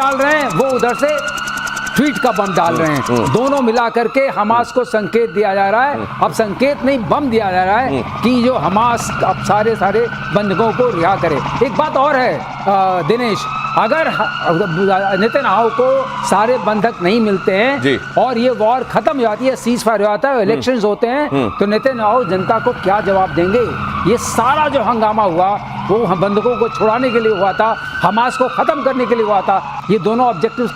डाल रहे हैं, वो उधर से ट्वीट का बम डाल रहे हैं। दोनों मिला करके हमास को संकेत दिया जा रहा है, अब संकेत नहीं बम दिया जा रहा है कि जो हमास अब सारे बंधकों को रिहा करे। एक बात और है दिनेश, अगर नेतन्याहू को सारे बंधक नहीं मिलते हैं और ये वॉर खत्म हो जाती है, सीज फायर हो जाता है, इलेक्शंस होते हैं, तो नेतन्याहू जनता को क्या जवाब देंगे? ये सारा जो हंगामा हुआ वो बंधकों को छुड़ाने के लिए हुआ था, हमास को खत्म करने के लिए हुआ था। ये दोनों ऑब्जेक्टिव्स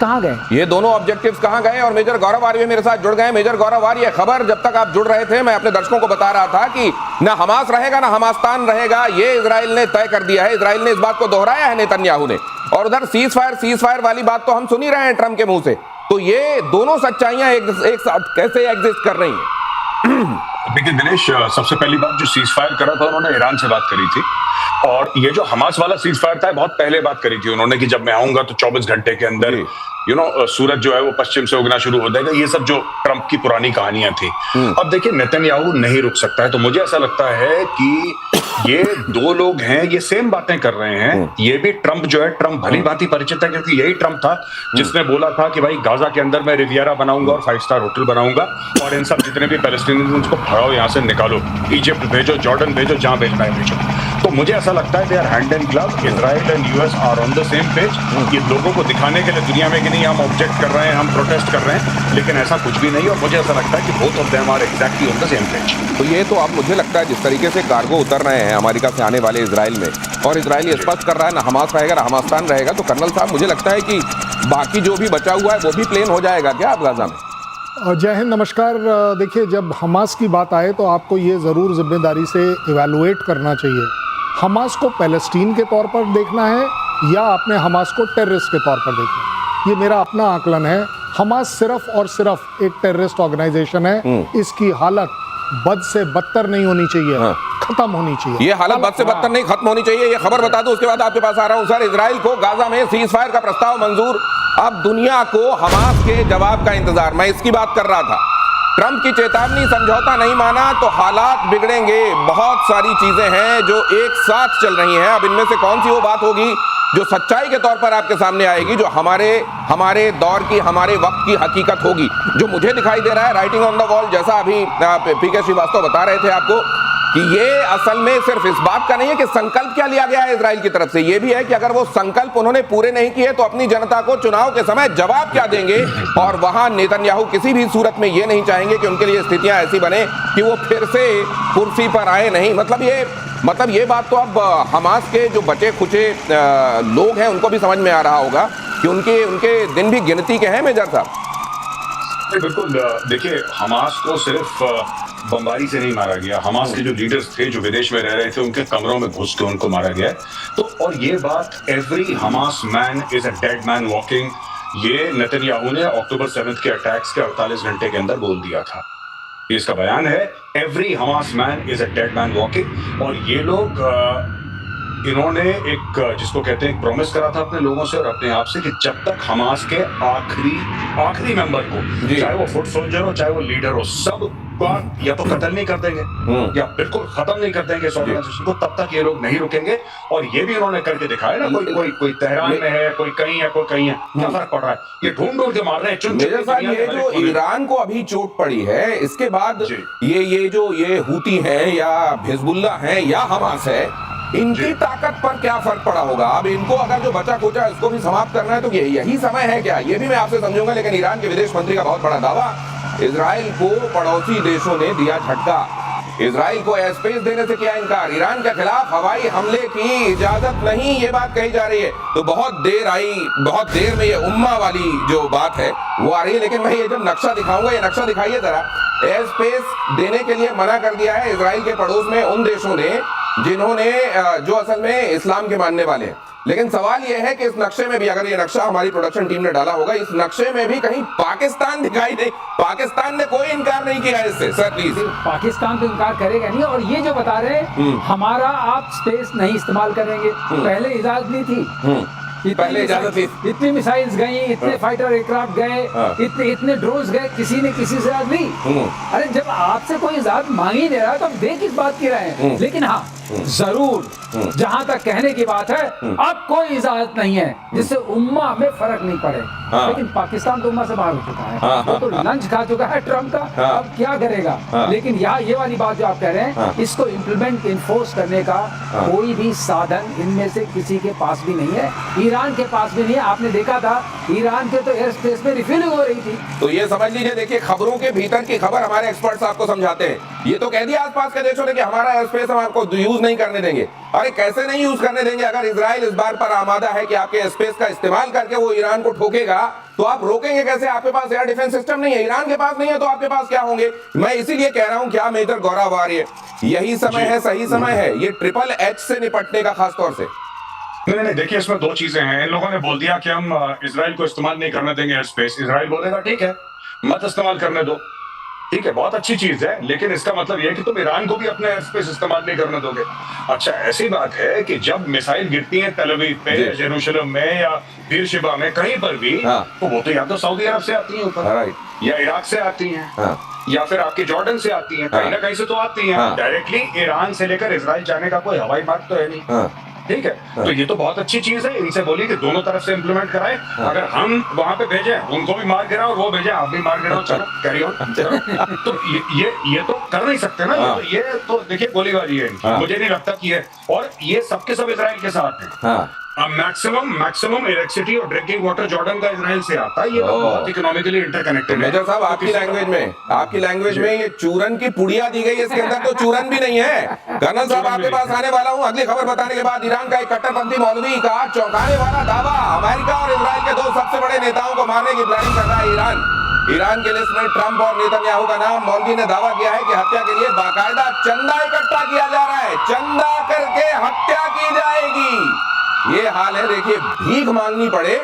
कहाँ गए? और मेजर गौरव आर्य मेरे साथ जुड़ गए। मेजर गौरव आर्य, खबर जब तक आप जुड़ रहे थे मैं अपने दर्शकों को बता रहा था कि ना हमास रहेगा ना हमास्तान रहेगा, ये इजराइल ने तय कर दिया है। इजराइल ने इस बात को दोहराया है नेतन्याहू ने, और उधर सीज फायर वाली बात तो हम सुन ही रहे हैं ट्रंप के मुंह से। तो ये दोनों सच्चाइयां एक साथ कैसे एग्जिस्ट कर रही हैं? देखिए दिनेश, सबसे पहली बात जो सीज फायर करा था उन्होंने ईरान से बात करी थी, और ये जो हमास वाला सीज फायर था बहुत पहले बात करी थी उन्होंने कि जब मैं आऊंगा तो 24 घंटे के अंदर सूरज जो है वो पश्चिम से उगना शुरू हो जाएगा। ये सब जो ट्रंप की पुरानी कहानियां थी। अब देखिए नेतन्याहू नहीं रुक सकता है, तो मुझे ऐसा लगता है कि ये दो लोग हैं, ये सेम बातें कर रहे हैं। ये भी ट्रंप जो है, ट्रंप भली भांति परिचित है, क्योंकि यही ट्रंप था जिसने बोला था कि भाई गाजा के अंदर मैं रिवियरा बनाऊंगा और 5 स्टार होटल बनाऊंगा, और इन सब जितने भी पैलेस्टीनियंस को भगाओ, यहाँ से निकालो, इजिप्ट भेजो, जॉर्डन भेजो, जहां भेजना है भेजो। तो मुझे ऐसा लगता है they are hand in glove, Israel and US are on the same page. ये लोगों को दिखाने के लिए दुनिया में कि नहीं हम ऑब्जेक्ट कर रहे हैं, हम प्रोटेस्ट कर रहे हैं, लेकिन ऐसा कुछ भी नहीं। और मुझे ऐसा लगता है कि both of them are exactly on the same page. तो ये तो अब मुझे लगता है जिस तरीके से कार्गो उतर रहे हैं अमेरिका से आने वाले इजराइल में, और इजराइल ये स्पष्ट कर रहा है ना हमास रहेगा ना हमास्तान रहेगा, तो कर्नल साहब मुझे लगता है कि बाकी जो भी बचा हुआ है वो भी प्लेन हो जाएगा क्या अब गाजा में? जय हिंद, नमस्कार। देखिए, जब हमास की बात आए तो आपको ये ज़रूर जिम्मेदारी से इवैल्यूएट करना चाहिए, हमास को पैलेस्टीन के तौर पर देखना है या आपने हमास को टेररिस्ट के तौर पर देखना है। ये मेरा अपना आकलन है। हमास सिर्फ और सिर्फ एक टेररिस्ट ऑर्गेनाइजेशन है। इसकी हालत बद से बदतर नहीं होनी चाहिए, खत्म होनी चाहिए। ये हालत बद से बदतर नहीं, खत्म होनी चाहिए। ये खबर बता दूं, उसके बाद आपके पास आ रहा हूं। सर, इजराइल को गाजा में सीज फायर का प्रस्ताव मंजूर। अब दुनिया को हमास के जवाब का इंतजार, मैं इसकी बात कर रहा था। ट्रंप की चेतावनी, समझौता नहीं माना तो हालात बिगड़ेंगे। बहुत सारी चीजें हैं जो एक साथ चल रही हैं। अब इनमें से कौन सी वो बात होगी जो सच्चाई के तौर पर आपके सामने आएगी, जो हमारे दौर की, हमारे वक्त की हकीकत होगी? जो मुझे दिखाई दे रहा है राइटिंग ऑन द वॉल, जैसा अभी पीके श्रीवास्तव बता रहे थे आपको, कि ये असल में सिर्फ इस बात का नहीं है कि संकल्प क्या लिया गया है इजराइल की तरफ से, ये भी है कि अगर वो संकल्प उन्होंने पूरे नहीं किए तो अपनी जनता को चुनाव के समय जवाब क्या देंगे। और वहां नेतन्याहू किसी भी सूरत में ये नहीं चाहेंगे कि उनके लिए स्थितियां ऐसी बने कि वो फिर से कुर्सी पर आए नहीं। मतलब ये बात तो अब हमास के जो बचे खुचे लोग हैं उनको भी समझ में आ रहा होगा कि उनके दिन भी गिनती के हैं। मेजर साहब, बिल्कुल। देखिए, हमास को सिर्फ बमबारी से नहीं मारा गया। हमास के जो लीडर्स थे जो विदेश में रह रहे थे उनके कमरों में घुस के उनको मारा गया। तो और ये बात, every Hamas man is a dead man walking, ये नेतन्याहू ने अक्टूबर 7 के अटैक्स के 48 घंटे के अंदर बोल दिया था। ये इसका बयान है, every Hamas man is a dead man walking. और ये लोग इन्होंने एक, जिसको कहते हैं, प्रॉमिस करा था अपने लोगों से और अपने आप से कि जब तक हमास के आखिरी मेंबर को, चाहे वो फुट सोल्जर हो चाहे वो लीडर हो, सब या तो कत्ल नहीं कर देंगे या बिल्कुल खत्म नहीं कर देंगे इस ऑर्गेनाइजेशन को, तब तक ये लोग नहीं रुकेंगे। और ये भी उन्होंने करके दिखाया ना, कोई तेहरान में है, कोई कहीं है, कोई कहीं है, क्या फर्क पड़ रहा है? ये ढूंढ के मार रहे हैं। मेरे साथ ये जो ईरान को अभी चोट पड़ी है, इसके बाद ये हूती हैं या हिजबुल्लाह हैं या हमास है, इनकी ताकत पर क्या फर्क पड़ा होगा? अब इनको अगर जो बचा खोचा इसको भी समाप्त करना है तो यही समय है क्या? ये भी मैं आपसे समझूंगा। लेकिन ईरान के विदेश मंत्री का बहुत बड़ा दावा, इजराइल को पड़ोसी देशों ने दिया झटका, इजराइल को एयर स्पेस देने से किया इनकार, ईरान के खिलाफ हवाई हमले की इजाजत नहीं, ये बात कही जा रही है। तो बहुत देर में ये उम्मा वाली जो बात है वो आ रही है। लेकिन मैं ये जब नक्शा दिखाऊंगा, ये नक्शा दिखाइए जरा। एयर स्पेस देने के लिए मना कर दिया है इजराइल के पड़ोस में उन देशों ने जिन्होंने जो असल में इस्लाम के मानने वाले हैं। लेकिन सवाल यह है कि इस नक्शे में भी, अगर ये नक्शा हमारी प्रोडक्शन टीम ने डाला होगा, इस नक्शे में भी कहीं पाकिस्तान दिखाई नहीं। पाकिस्तान ने कोई इनकार नहीं किया इससे। Sir please. पाकिस्तान तो इनकार करेगा नहीं। और ये जो बता रहे हैं हमारा आप स्पेस नहीं इस्तेमाल करेंगे, पहले इजाजत ली थी। पहले इजाजत थी। इतनी मिसाइल्स गई, इतने फाइटर एयरक्राफ्ट गए, इतने ड्रोन्स गए, किसी ने किसी से इजाजत ली। अरे जब आपसे कोई इजाजत मांग ही नहीं रहा तो आप देख किस बात की रहे हैं। लेकिन हाँ जरूर जहां तक कहने की बात है अब कोई इजाजत नहीं है जिससे उम्मा में फर्क नहीं पड़े। लेकिन पाकिस्तान तो उम्मा से बाहर हो चुका है, वो तो लंच खा चुका है ट्रम्प का, अब क्या करेगा। लेकिन यहाँ ये वाली बात जो आप कह रहे हैं इसको इम्प्लीमेंट इन्फोर्स करने का कोई भी साधन इनमें से किसी के पास भी नहीं है, ईरान के पास भी नहीं है। आपने देखा था ईरान के तो एयर स्पेस में रिफ्यूलिंग हो रही थी। तो ये समझ लीजिए, देखिए खबरों के भीतर की खबर हमारे एक्सपर्ट्स आपको समझाते हैं। ये तो कह दिया आसपास के देशों ने कि हमारा एयर स्पेस हम आपको यूज नहीं करने देंगे। अरे कैसे नहीं यूज करने देंगे? अगर इजराइल इस बार पर आमादा है कि आपके स्पेस का इस्तेमाल करके वो ईरान को ठोकेगा तो आप रोकेंगे कैसे? आपके पास एयर डिफेंस सिस्टम नहीं है, ईरान के पास नहीं है, तो आपके पास क्या होंगे? मैं इसीलिए कह रहा हूं क्या मेजर गौरव आर्य, यही समय है, सही समय है ये ट्रिपल एच से निपटने का, खासतौर से। नहीं, देखिए इसमें दो चीजें हैं। इन लोगों ने बोल दिया कि हम इजराइल को इस्तेमाल नहीं करने देंगे एयर स्पेस। इजराइल बोलेगा ठीक है मत इस्तेमाल करने दो, ठीक है बहुत अच्छी चीज है, लेकिन इसका मतलब यह है कि तुम ईरान को भी अपना एयर स्पेस इस्तेमाल नहीं करने दोगे। अच्छा ऐसी बात है कि जब मिसाइल गिरती है तल अवीव पे, जेरूशलम में या बीरशेबा में, कहीं पर भी, तो वो तो या तो सऊदी अरब से आती है ऊपर, या इराक से आती है, या फिर आपके जॉर्डन से आती है, कहीं ना कहीं से तो आती है। डायरेक्टली ईरान से लेकर इजराइल जाने का कोई हवाई मार्ग तो है नहीं, ठीक है। तो ये तो बहुत अच्छी चीज है। इनसे बोलिए कि दोनों तरफ से इंप्लीमेंट कराए। अगर हम वहां पे भेजें उनको भी मार गिराओ और वो भेजें आप भी मार गिराओ, चलो कैरी ऑन। तो ये तो कर नहीं सकते ना। ये तो देखिए गोलीबारी है, मुझे नहीं लगता कि है, और ये सबके सब इजराइल के साथ है। मैक्सिमम इलेक्ट्रिसिटी और ड्रिंकिंग वाटर जॉर्डन का इजराइल से आता है। ये लोग बहुत इकोनॉमिकली इंटरकनेक्टेड है। मेजर साहब आपकी लैंग्वेज में ये चूरन की पुड़िया दी गई है, इसके अंदर तो चूरन भी नहीं है। कर्नल साहब आपके पास आने वाला हूं अगली खबर बताने के बाद। ईरान का एक कट्टरपंथी मौलवी का चौंकाने वाला दावा, अमेरिका और इजराइल के दो सबसे बड़े नेताओं को मारने की प्लानिंग कर रहा है ईरान की लिस्ट में ट्रंप और नेतन्याहू का नाम। मौलवी ने दावा किया है कि हत्या के लिए बाकायदा चंदा इकट्ठा किया जा रहा है, चंदा करके हत्या की जाएगी। ये हाल है, देखिए भीख मांगनी पड़े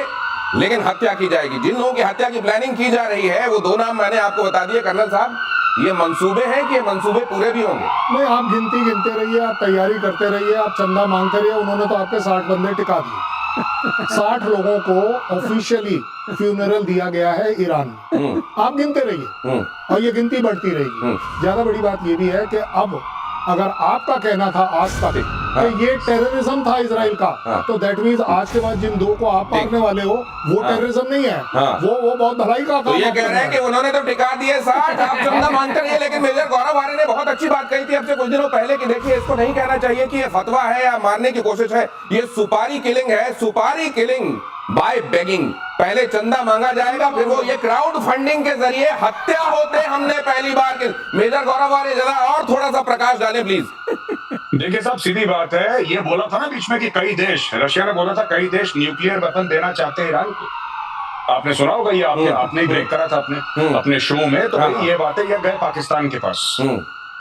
लेकिन हत्या की जाएगी। जिन लोगों की हत्या की प्लानिंग की जा रही है वो दो नाम मैंने आपको बता दिए कर्नल साहब। ये मंसूबे हैं कि ये मंसूबे पूरे भी होंगे? नहीं, आप गिनते रहिए, आप तैयारी करते रहिए, आप चंदा मांगते रहिए। उन्होंने तो आपके 60 बंदे टिका दिए। 60 लोगों को ऑफिशियली फ्यूनरल दिया गया है ईरान में। आप गिनते रहिए और ये गिनती बढ़ती रहेगी। ज्यादा बड़ी बात ये भी है कि अब अगर आपका कहना था आज तक कि ये टेररिज्म था इजराइल का, तो दैट मींस आज के बाद जिन दो को आप मारने वाले हो वो टेररिज्म नहीं है, वो बहुत भलाई का तो ये कह रहे हैं कि उन्होंने तो टिका दिए 60, आप चंदा मांगते रहिए। लेकिन मेजर गौरव आर्य ने बहुत अच्छी बात कही थी अब से कुछ दिनों पहले कि देखिए इसको नहीं कहना चाहिए कि ये फतवा है या मारने की कोशिश है, ये सुपारी किलिंग है, सुपारी किलिंग बाय बेगिंग। पहले चंदा मांगा जाएगा फिर वो ये क्राउड फंडिंग के जरिए हत्या होते हमने पहली बार के। मेजर गौरव आर्य जरा और थोड़ा सा प्रकाश डालें प्लीज। देखिए साहब सीधी बात है, ये बोला था ना बीच में कि कई देश, रशिया ने बोला था कई देश न्यूक्लियर वेपन देना चाहते हैं ईरान को। आपने सुना होगा ये, आपने ही ब्रेक करा था अपने शो में। तो भाई ये बातें ये गए पाकिस्तान के पास,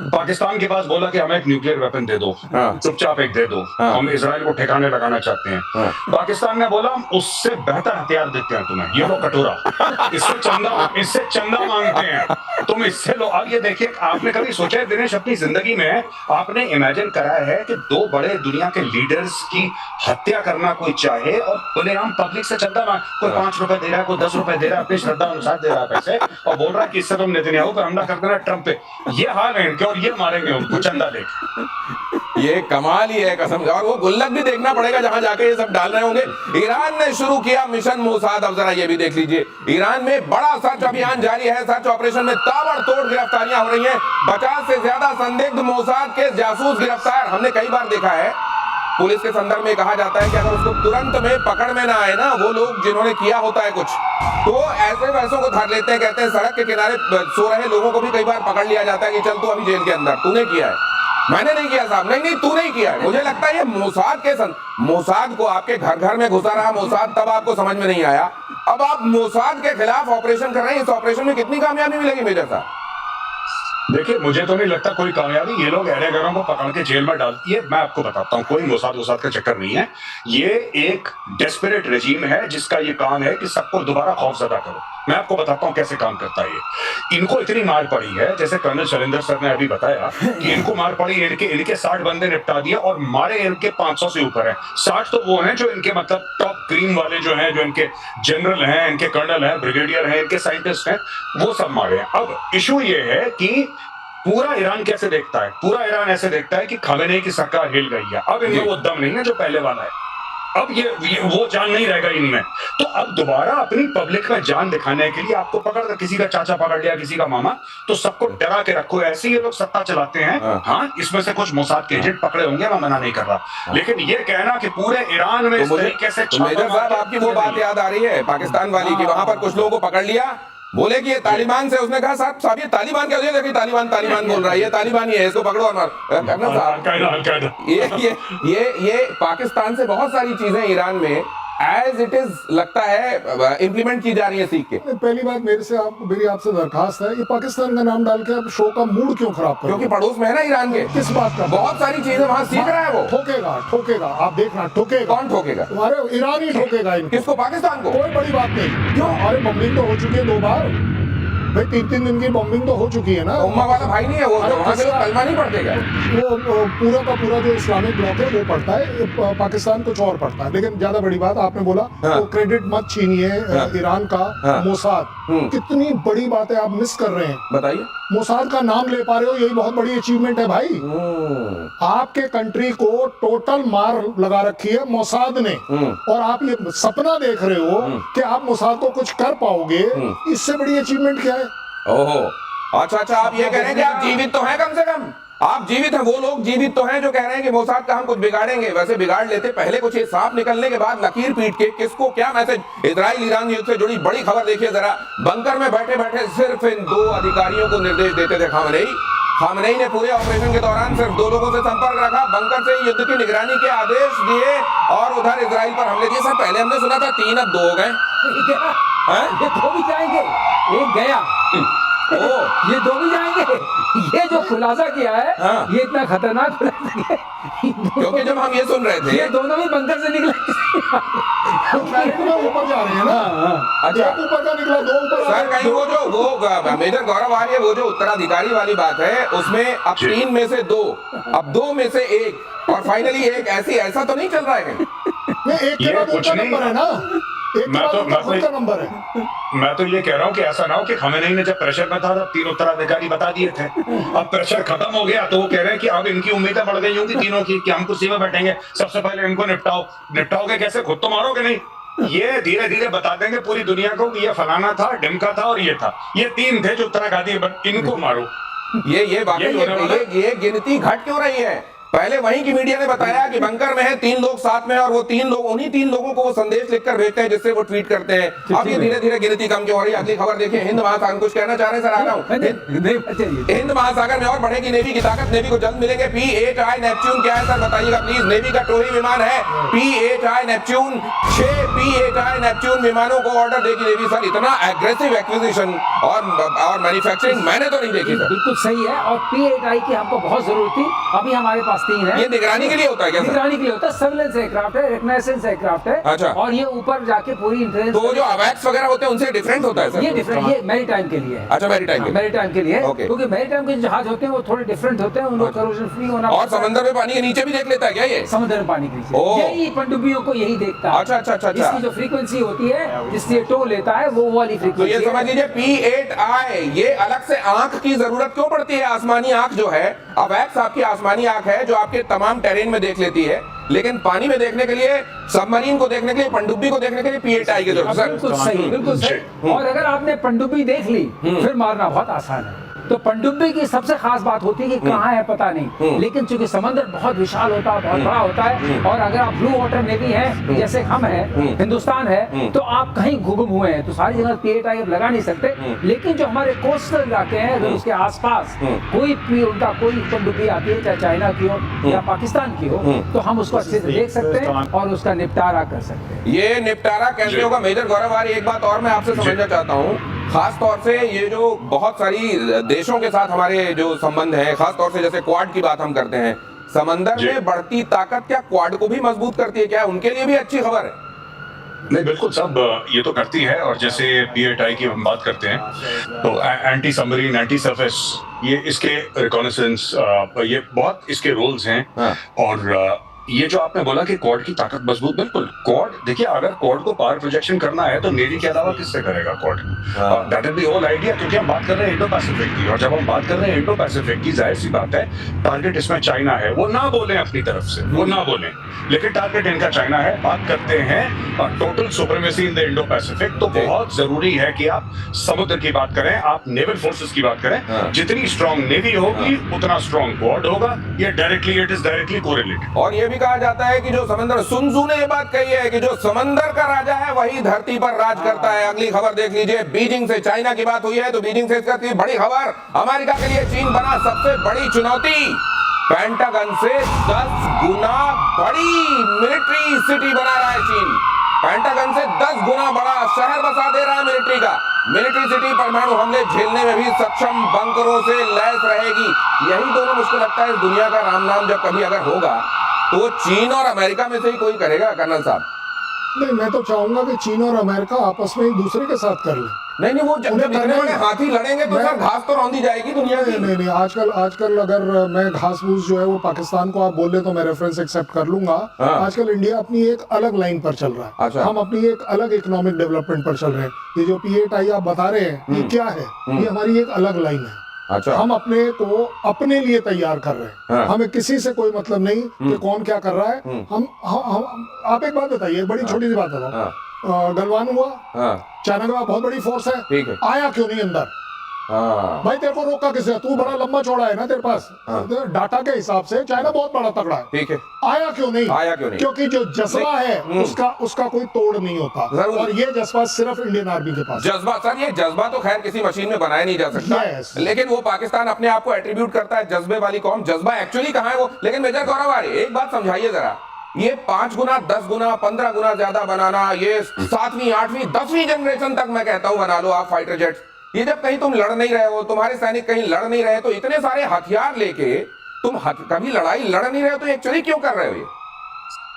पाकिस्तान के पास बोला कि हमें एक न्यूक्लियर वेपन दे दो, चुपचाप एक दे दो, हम इजराइल को ठिकाने लगाना चाहते हैं। पाकिस्तान ने बोला हम उससे बेहतर हथियार देते हैं तुम्हें, ये लो कटोरा, इससे चंदा मांगते हैं तुम, इससे लो। अब ये देखिए, आपने कभी सोचा है दिनेश अपनी जिंदगी में, आपने इमेजिन करा है कि दो बड़े दुनिया के लीडर्स की हत्या करना कोई चाहे और खुलेआम पब्लिक से चंदा मांग, कोई 5 रुपए दे रहा है, कोई 10 रुपए दे रहा है, अपनी श्रद्धा अनुसार दे रहा है पैसे, और बोल रहा है कि इससे तुम नेतन्याहू पर हमला कर देना, ट्रंप पे। ये हाल है इनके और ये मारेंगे उनको चंदा लेके। ये कमाल ही है कसम से। और वो गुल्लक भी देखना पड़ेगा जहां जाके ये सब डाल रहे होंगे। ईरान ने शुरू किया मिशन मोसाद। अब जरा ये भी देख लीजिए, ईरान में बड़ा सर्च अभियान जारी है। सर्च ऑपरेशन में ताबड़तोड़ गिरफ्तारियां हो रही हैं। 50 से ज्यादा संदिग्ध मोसाद के जासूस गिरफ्तार। हमने कई बार देखा है पुलिस के संदर्भ में कहा जाता है कि अगर उसको तुरंत में पकड़ में ना आए ना वो लोग जिन्होंने किया होता है कुछ, तो ऐसे वैसों को धर लेते हैं। कहते हैं सड़क के किनारे सो रहे लोगों को भी कई बार पकड़ लिया जाता है कि चल तू अभी जेल के अंदर, तूने किया है। मैंने नहीं किया साहब, नहीं तू नहीं किया है। मुझे लगता है ये मोसाद के मोसाद को आपके घर घर में घुसा रहा मोसाद, तब आपको समझ में नहीं आया। अब आप मोसाद के खिलाफ ऑपरेशन कर रहे हैं। इस ऑपरेशन में कितनी कामयाबी मिलेगी मेजर साहब? देखिए मुझे तो नहीं लगता कोई कामयाबी। ये लोग एरेगरों को पकड़ के जेल में डाल, ये मैं आपको बताता हूँ, कोई मोसाद का चक्कर नहीं है। ये एक डेस्परेट रेजीम है जिसका ये काम है कि सबको दोबारा खौफजदा करो। मैं आपको बताता हूं कैसे काम करता है ये। इनको इतनी मार पड़ी है, जैसे कर्नल शैलेंद्र सर ने अभी बताया कि इनको मार पड़ी, इनके 60 बंदे निपटा दिए और मारे इनके 500 से ऊपर है। 60 तो वो हैं जो इनके मतलब टॉप क्रीम वाले जो हैं, जो इनके जनरल हैं, इनके कर्नल हैं, ब्रिगेडियर हैं, इनके साइंटिस्ट हैं, वो सब मारे हैं। अब इशू ये है कि पूरा ईरान कैसे देखता है, पूरा ईरान ऐसे देखता है कि खामेनेई की सरकार हिल गई है। अब इनमें वो दम नहीं है जो पहले वाला है, अब ये वो जान नहीं रहेगा इनमें। तो अब दोबारा अपनी पब्लिक में जान दिखाने के लिए आपको पकड़ कर, किसी का चाचा पकड़ लिया, किसी का मामा, तो सबको डरा के रखो। ऐसे ये लोग सत्ता चलाते हैं। हाँ, इसमें से कुछ मोसाद के एजेंट पकड़े होंगे, मैं मना नहीं कर रहा, लेकिन ये कहना कि पूरे ईरान में इस तरीके से मेजर साहब, आपकी वो बात याद आ रही है पाकिस्तान वाली की, वहां पर कुछ लोगों को पकड़ लिया, बोले कि ये तालिबान से, उसने कहा साहब ये तालिबान क्या, देखिए तालिबान बोल रहा है, ये तालिबान ही है, इसको पकड़ो और मारो। ये पाकिस्तान से बहुत सारी चीजें ईरान में एज इट इज लगता है इंप्लीमेंट की जा रही है सीख के। पहली बात मेरी आपसे दरखास्त है, ये पाकिस्तान का नाम डाल के आप शो का मूड क्यों खराब कर, क्योंकि पड़ोस में है ना ईरान के। किस बात का? बहुत सारी चीजें वहां सीख रहा है वो। ठोकेगा, आप देखना ठोकेगा। कौन ठोकेगा? तुम्हारे ईरान ही ठोकेगा इनको। किसको? पाकिस्तान को? कोई बड़ी बात नहीं। क्यों? अरे बम्बिंग तो हो चुकी है 2 बार भाई, 3 दिन की बॉम्बिंग तो हो चुकी है ना। उम्मा वाला भाई नहीं है वो, वहां से कलमा नहीं पढ़ते क्या? वो पूरा का पूरा जो इस्लामिक ब्लॉक है वो पढ़ता है, पाकिस्तान कुछ और पढ़ता है। लेकिन ज्यादा बड़ी बात आपने बोला, तो क्रेडिट मत छीनिए ईरान का। मोसाद, कितनी बड़ी बात है आप मिस कर रहे हैं। बताइए। मोसाद का नाम ले पा रहे हो, यही बहुत बड़ी अचीवमेंट है भाई। आपके कंट्री को टोटल मार लगा रखी है मोसाद ने, और आप ये सपना देख रहे हो कि आप मोसाद को कुछ कर पाओगे, इससे बड़ी अचीवमेंट क्या है? ओहो, अच्छा, आप ये कह रहे हैं कि आप जीवित तो हैं, कम से कम आप जीवित हैं। वो लोग जीवित तो हैं जो कह रहे हैं कि मोसाद का हम कुछ बिगाड़ेंगे। वैसे बिगाड़ लेते पहले, कुछ ये सांप निकलने के बाद लकीर पीट के किसको क्या मैसेज। इजराइल ईरान युद्ध से जुड़ी बड़ी खबर देखिए जरा। बंकर में बैठे बैठे सिर्फ इन 2 अधिकारियों को निर्देश देते थे खामनेई ने पूरे ऑपरेशन के दौरान सिर्फ 2 लोगों से संपर्क रखा, बंकर से युद्ध की निगरानी के आदेश दिए और उधर इजराइल पर हमले किए। सर पहले हमने सुना था 3, अब 2 हो गए। ये 2 भी जाएंगे, एक गया। ये 2 भी जाएंगे। ये जो खुलासा किया है, ये इतना खतरनाक खुलासा है, क्योंकि जब हम ये सुन रहे थे, ये दोनों भी बंकर से निकले। ऊपर जा रहे हैं ना। अच्छा, ऊपर का निकला, 2 ऊपर। सर कहीं वो मेजर गौरव आर्य, वो जो उत्तराधिकारी वाली बात है, उसमें अब 3 में से 2, अब 2 में से 1 और फाइनली 1, ऐसा तो नहीं चल रहा है? एक के बाद ऊपर नंबर है ना, नंबर है। मैं तो ये कह रहा हूँ कि ऐसा ना हो कि खामेनेई ने जब प्रेशर में था तब 3 उत्तराधिकारी बता दिए थे, अब प्रेशर खत्म हो गया तो वो कह रहे हैं कि अब इनकी उम्मीदें बढ़ गई होंगी तीनों की कि हम कुर्सी में बैठेंगे, सबसे पहले इनको निपटाओगे कैसे, खुद तो मारोगे नहीं। ये धीरे धीरे बता देंगे पूरी दुनिया को कि ये फलाना था, डिमका था और ये था, ये 3 थे जो उत्तराधिकारी, इनको मारो। ये गिनती घट क्यों रही है? पहले वहीं की मीडिया ने बताया कि बंकर में है 3 लोग साथ में, और वो 3 लोग, उन्हीं 3 लोगों को वो संदेश लिखकर भेजते हैं जिससे वो ट्वीट करते हैं। अब ये धीरे धीरे गिनती कम क्यों हो रही है? अगली खबर देखिए, हिंद महासागर, कुछ कहना चाह रहे हैं सर? आ रहा हूं। हिंद महासागर में और बढ़ेगी नेवी की ताकत, नेवी को जल्द मिलेंगे P-8I नेपच्यून। क्या है सर बताइएगा प्लीज। नेवी का टोही विमान है P-8I नेपच्यून। 6 P-8I नेपच्यून विमानों को ऑर्डर देगी नेवी। सर इतना एग्रेसिव एक्विजिशन और मैन्युफैक्चरिंग मैंने तो नहीं देखी सर। बिल्कुल सही है, और P-8I की हमको बहुत जरूरत थी, अभी हमारे पास 3 है। ये निगरानी के लिए होता है क्या? निगरानी के लिए होता है, सर्वेलेंस एयरक्राफ्ट है, रिकग्नाइजेंस एयरक्राफ्ट है। अच्छा। और ये ऊपर जाके पूरी इंटेलिजेंस। तो जो अवैक्स वगैरह होते हैं उनसे डिफरेंट होता है सर? ये डिफरेंट, ये मैरीटाइम के लिए है। अच्छा, मैरीटाइम के लिए, क्योंकि मैरीटाइम के जहाज होते हैं वो थोड़े डिफरेंट होते हैं, उनको करोजन फ्री होना। और समंदर में पानी के नीचे भी देख लेता है क्या ये? समुद्र में पानी के नीचे, यही पनडुब्बियों को यही देखता है। अच्छा। इसकी जो फ्रीक्वेंसी होती है जिससे टो लेता है, वो वाली तो फ्रीक्वेंसी। ये समझ लीजिए P-8I, ये अलग से आंख की जरूरत क्यों पड़ती है? आसमानी आंख जो है, अवैक्स आपकी आसमानी आंख है जो आपके तमाम टेरेन में देख लेती है, लेकिन पानी में देखने के लिए, सबमरीन को देखने के लिए, पनडुब्बी को देखने के लिए P-8I की जरूरत है। बिल्कुल सही, बिल्कुल सही। और अगर आपने पनडुब्बी देख ली, फिर मारना बहुत आसान है। तो पनडुब्बी की सबसे खास बात होती है कि कहाँ है पता नहीं, लेकिन चूंकि समंदर बहुत विशाल होता है, बहुत बड़ा होता है, और अगर आप ब्लू वाटर नेवी है जैसे हम हैं, हिंदुस्तान है, तो आप कहीं गुम हुए हैं, तो सारी जगह P-8I लगा नहीं सकते। लेकिन जो हमारे कोस्टल इलाके हैं, अगर उसके आसपास कोई पनडुब्बी आती है, चाहे चाइना की हो या पाकिस्तान की हो, तो हम उसको अच्छे से देख सकते हैं और उसका निपटारा कर सकते हैं। ये निपटारा कैसे होगा? मेजर गौरव आर्य, एक बात और मैं आपसे समझना चाहता हूँ, खास तौर से ये जो बहुत सारी देशों के साथ हमारे जो संबंध है, खास तौर से जैसे क्वाड की बात हम करते हैं, समंदर में बढ़ती ताकत क्या क्वाड को भी मजबूत करती है? क्या उनके लिए भी अच्छी खबर है? नहीं बिल्कुल सब ये तो करती है। और जैसे PATI की हम बात करते हैं तो एंटी सबमरीन, एंटी सरफेस, ये इसके रिकॉनेसेंस, ये बहुत इसके रोल्स हैं। हाँ। और ये जो आपने बोला कि क्वाड की ताकत मजबूत, बिल्कुल क्वाड, देखिए अगर क्वाड को पावर प्रोजेक्शन करना है तो नेवी के अलावा किससे करेगा Quad? That is the whole idea. क्योंकि हम बात कर रहे हैं इंडो पैसिफिक की, और जब हम बात कर रहे हैं इंडो पैसिफिक की, जाहिर सी बात है टारगेट इसमें चाइना है। वो ना बोले अपनी तरफ से, वो ना बोले, लेकिन टारगेट इनका चाइना है। बात करते हैं total supremacy in the Indo Pacific, तो बहुत जरूरी है कि आप समुद्र की बात करें, आप नेवल फोर्सेस की बात करें। जितनी स्ट्रांग नेवी होगी उतना स्ट्रांग क्वाड होगा। ये directly, it is directly correlated. और ये भी कहा जाता है कि जो समंदर, सुन तzu ने ये बात कही है कि जो समंदर का राजा है वही धरती पर राज करता है। अगली खबर देख लीजिए, बीजिंग से चाइना की बात हुई है तो बीजिंग से इसका बड़ी खबर, अमेरिका के लिए चीन बना सबसे बड़ी चुनौती। पेंटागन से 10 गुना बड़ी मिलिट्री सिटी बना रहा है चीन। पेंटागन से 10 गुना बड़ा शहर बसा दे रहा है मिलिट्री का। मिलिट्री सिटी परमाणु हमले झेलने में भी सक्षम, बंकरों से लैस रहेगी। यही दोनों मुझको लगता है इस दुनिया का राम नाम जब कभी अगर होगा तो चीन और अमेरिका में से ही कोई करेगा, कर्नल साहब। नहीं, मैं तो चाहूंगा कि चीन और अमेरिका आपस में एक दूसरे के साथ कर लें। नहीं, वो जब इतने बड़े हाथी लड़ेंगे तो सर घास तो रौंदी जाएगी दुनिया की। नहीं, आजकल अगर मैं घास फूस जो है वो पाकिस्तान को आप बोल रहे तो मैं रेफरेंस एक्सेप्ट कर लूंगा। आजकल इंडिया अपनी एक अलग लाइन पर चल रहा है। अच्छा। हम अपनी एक अलग इकोनॉमिक डेवलपमेंट पर चल रहे हैं। ये जो PATI आप बता रहे हैं ये क्या है? ये हमारी एक अलग लाइन है। अच्छा। हम अपने को अपने लिए तैयार कर रहे हैं। हमें किसी से कोई मतलब नहीं कि कौन क्या कर रहा है। हम आप एक बात बताइए, बड़ी छोटी सी बात बताओ। गलवान हुआ, चाइना के पास बहुत बड़ी फोर्स है, ठीक है, आया क्यों नहीं अंदर? भाई तेरे को रोका किसने? तू बड़ा लंबा चौड़ा है ना, तेरे पास डाटा के हिसाब से चाइना बहुत बड़ा तगड़ा है, ठीक है, आया क्यों नहीं? क्योंकि जो जज्बा है उसका कोई तोड़ नहीं होता। और ये जज्बा सिर्फ इंडियन आर्मी के पास। जज्बा सर, ये जज्बा तो खैर किसी मशीन में बनाया नहीं जा सकता। लेकिन वो पाकिस्तान अपने आप को एट्रीब्यूट करता है जज्बे वाली कौम। जज्बा एक्चुअली कहाँ है वो? लेकिन मेजर गौरव आर्य, एक बात समझाइए जरा, ये 5 गुना, 10 गुना, 15 गुना ज्यादा बनाना, ये 7वीं, 8वीं, 10वीं जनरेशन तक मैं कहता हूं बना लो आप फाइटर जेट्स। ये जब कहीं तुम लड़ नहीं रहे हो, तुम्हारे सैनिक कहीं लड़ नहीं रहे, तो इतने सारे हथियार लेके तुम कभी लड़ाई लड़ नहीं रहे हो, तो एक्चुअली क्यों कर रहे हो ये?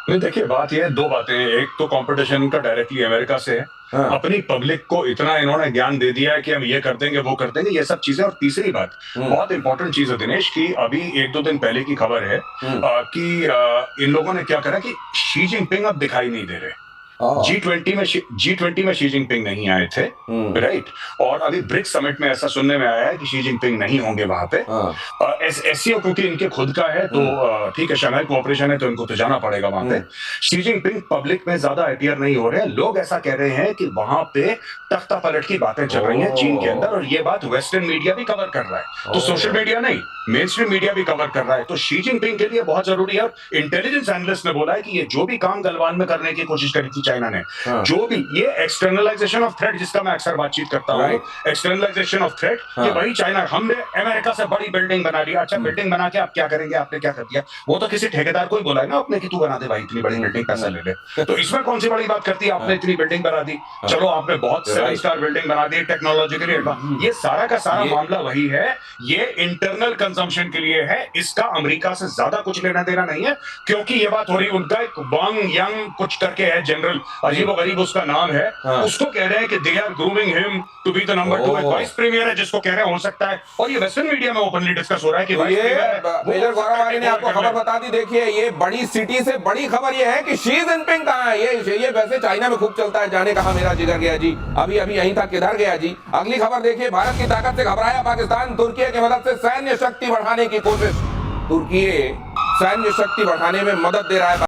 नहीं देखिए, बात ये है, दो बातें हैं। एक तो कंपटीशन का डायरेक्टली अमेरिका से है। अपनी पब्लिक को इतना इन्होंने ज्ञान दे दिया है कि हम ये कर देंगे, वो कर देंगे, ये सब चीजें। और तीसरी बात, बहुत इंपॉर्टेंट चीज है दिनेश, की अभी 1-2 दिन पहले की खबर है कि इन लोगों ने क्या करा कि शी जिनपिंग अब दिखाई नहीं दे रहे। G20 में शी जिनपिंग नहीं आए थे, राइट? और अभी ब्रिक्स समिट में ऐसा सुनने में आया है कि शी जिनपिंग नहीं होंगे वहां पे। SCO क्योंकि इनके खुद का है तो ठीक है, शंघाई कोऑपरेशन है तो इनको तो जाना पड़ेगा वहां पे। शी जिनपिंग पब्लिक में ज्यादा अपीयर नहीं हो रहे हैं। लोग ऐसा कह रहे हैं कि वहां पे तख्ता पलट की बातें चल रही हैं चीन के अंदर, और ये बात वेस्टर्न मीडिया भी कवर कर रहा है। तो सोशल मीडिया नहीं, मेन स्ट्रीम मीडिया भी कवर कर रहा है। तो शी जिनपिंग के लिए बहुत जरूरी है। और इंटेलिजेंस एनालिस्ट ने बोला है कि ये जो भी काम गलवान में करने की कोशिश करी थी चाइना ने, जो भी ये एक्सटर्नलाइजेशन ऑफ थ्रेट, जिसका मैं अक्सर बातचीत करता हूँ, एक्सटर्नलाइजेशन ऑफ थ्रेट, कि भाई चाइना, हमने अमेरिका से बड़ी बिल्डिंग बना ली। अच्छा, बिल्डिंग बना के आप क्या करेंगे? आपने क्या कर दिया? वो तो किसी ठेकेदार को ही बोला है ना आपने कि तू बना दे भाई इतनी बड़ी बिल्डिंग, पैसा ले ले। तो इसमें कौन सी बड़ी बात करती है? आपने इतनी बिल्डिंग बना दी, चलो आपने बहुत 7 स्टार बिल्डिंग बना दी, टेक्नोलॉजिकली एडवांस। ये सारा का सारा मामला वही है, ये इंटरनल कंजम्पशन के लिए है। इसका अमेरिका से ज्यादा कुछ लेना देना नहीं है। क्योंकि ये बात हो रही, उनका एक वांग यंग कुछ करके है, जनरल, अजीबो गरीब उसका नाम है, उसको कह रहे हैं कि they are grooming him to be the number 2। एक वाइस प्रीमियर है जिसको कह रहे हैं हो सकता है, और ये वेस्टर्न मीडिया में ओपनली डिस्कस हो रहा है कि वाइस प्रीमियर। मेजर गौरव आर्य ने आपको खबर बता दी। देखिए, ये बड़ी सिटी से बड़ी खबर ये है कि शी जिनपिंग कहां है। ये वैसे चाइना में खूब चलता है, जाने कहां मेरा जिगर गया जी, अभी यहीं था, किधर गया जी। अगली खबर देखिए, भारत की ताकत से घबराया पाकिस्तान, तुर्की की मदद से सैन्य शक्ति बढ़ाने की कोशिश। तुर्की सैन्य शक्ति बढ़ाने में मदद दे रहा है।